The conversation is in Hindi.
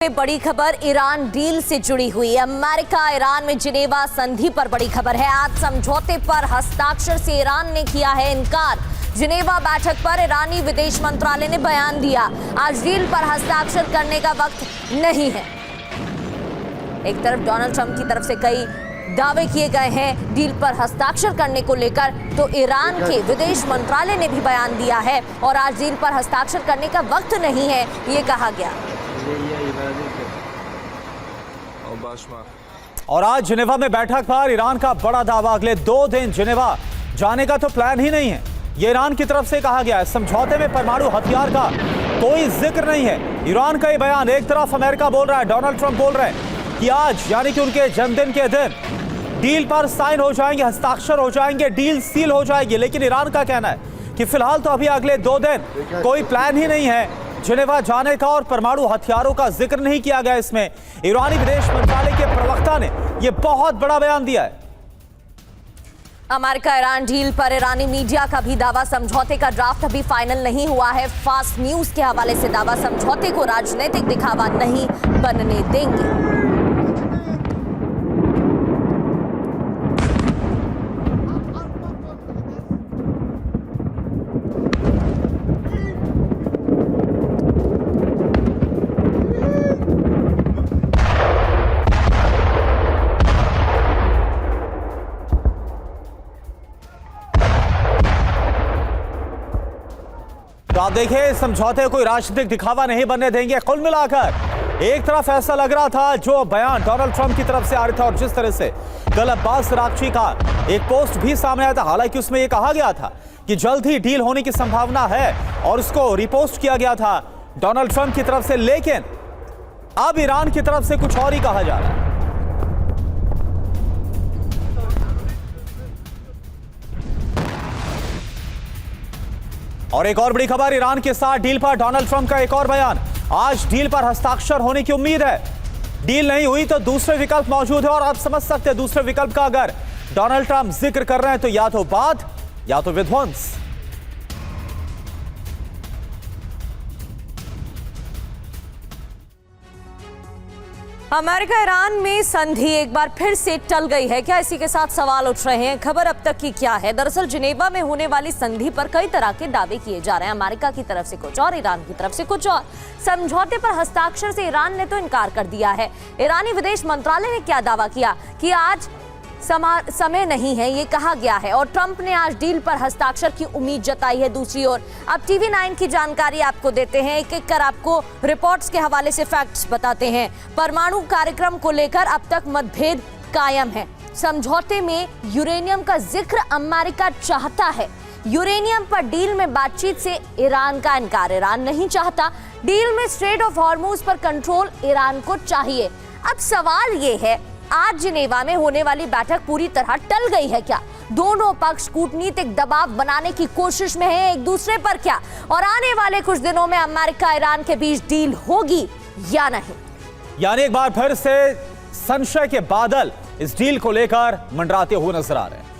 बड़ी खबर ईरान डील से जुड़ी हुई। अमेरिका ईरान में जिनेवा संधि पर बड़ी खबर है। आज समझौते पर हस्ताक्षर से ईरान ने किया है इनकार। जिनेवा बैठक पर ईरानी विदेश मंत्रालय ने बयान दिया, आज डील पर हस्ताक्षर करने का वक्त नहीं है। एक तरफ डोनाल्ड ट्रंप की तरफ से कई दावे किए गए हैं डील पर हस्ताक्षर करने को लेकर, तो ईरान के विदेश मंत्रालय ने भी बयान दिया है और आज डील पर हस्ताक्षर करने का वक्त नहीं है, ये कहा गया। और आज जिनेवा में बैठक पर ईरान का बड़ा दावा, अगले 2 दिन जिनेवा जाने का तो प्लान ही नहीं है, ये ईरान की तरफ से कहा गया है। समझौते में परमाणु हथियार का कोई जिक्र नहीं है। ईरान का ये बयान, एक तरफ अमेरिका बोल रहा है, डोनाल्ड ट्रंप बोल रहे हैं कि आज यानी कि उनके जन्मदिन के दिन डील पर साइन हो जाएंगे, हस्ताक्षर हो जाएंगे, डील सील हो जाएगी। लेकिन ईरान का कहना है कि फिलहाल तो अभी अगले 2 दिन कोई प्लान ही नहीं है जिनेवा जाने का और परमाणु हथियारों का जिक्र नहीं किया गया। इसमें ईरानी विदेश मंत्रालय के प्रवक्ता ने यह बहुत बड़ा बयान दिया है। अमेरिका ईरान डील पर ईरानी मीडिया का भी दावा, समझौते का ड्राफ्ट अभी फाइनल नहीं हुआ है। फास्ट न्यूज के हवाले से दावा, समझौते को राजनीतिक दिखावा नहीं बनने देंगे। तो आप देखिए, समझौते को राजनीतिक दिखावा नहीं बनने देंगे। कुल मिलाकर एक तरफ ऐसा लग रहा था जो बयान डोनाल्ड ट्रंप की तरफ से आ रहा था और जिस तरह से कल अब्बास अरागची का एक पोस्ट भी सामने आया था, हालांकि उसमें यह कहा गया था कि जल्द ही डील होने की संभावना है और उसको रिपोस्ट किया गया था डोनाल्ड ट्रंप की तरफ से। लेकिन अब ईरान की तरफ से कुछ और ही कहा जा रहा है। और एक और बड़ी खबर, ईरान के साथ डील पर डोनाल्ड ट्रंप का एक और बयान, आज डील पर हस्ताक्षर होने की उम्मीद है। डील नहीं हुई तो दूसरे विकल्प मौजूद है और आप समझ सकते हैं दूसरे विकल्प का अगर डोनाल्ड ट्रंप जिक्र कर रहे हैं तो या तो वाद या तो विध्वंस। अमेरिका ईरान में संधि एक बार फिर से टल गई है क्या, इसी के साथ सवाल उठ रहे हैं। खबर अब तक की क्या है? दरअसल जिनेवा में होने वाली संधि पर कई तरह के दावे किए जा रहे हैं। अमेरिका की तरफ से कुछ और, ईरान की तरफ से कुछ और। समझौते पर हस्ताक्षर से ईरान ने तो इनकार कर दिया है। ईरानी विदेश मंत्रालय ने क्या दावा किया कि आज समय नहीं है, ये कहा गया है। और ट्रंप ने आज डील पर हस्ताक्षर की उम्मीद जताई है। दूसरी ओर अब टीवी 9 की जानकारी आपको देते हैं, एक एक कर आपको रिपोर्ट्स के हवाले से फैक्ट्स बताते हैं। परमाणु कार्यक्रम को लेकर अब तक मतभेद कायम है। समझौते में यूरेनियम का जिक्र अमेरिका चाहता है। यूरेनियम पर डील में बातचीत से ईरान का इनकार, ईरान नहीं चाहता। डील में स्ट्रेट ऑफ हॉर्मुज पर कंट्रोल ईरान को चाहिए। अब सवाल ये है, आज जिनेवा में होने वाली बैठक पूरी तरह टल गई है क्या? दोनों पक्ष कूटनीतिक दबाव बनाने की कोशिश में हैं एक दूसरे पर क्या? और आने वाले कुछ दिनों में अमेरिका ईरान के बीच डील होगी या नहीं? यानी एक बार फिर से संशय के बादल इस डील को लेकर मंडराते हुए नजर आ रहे हैं।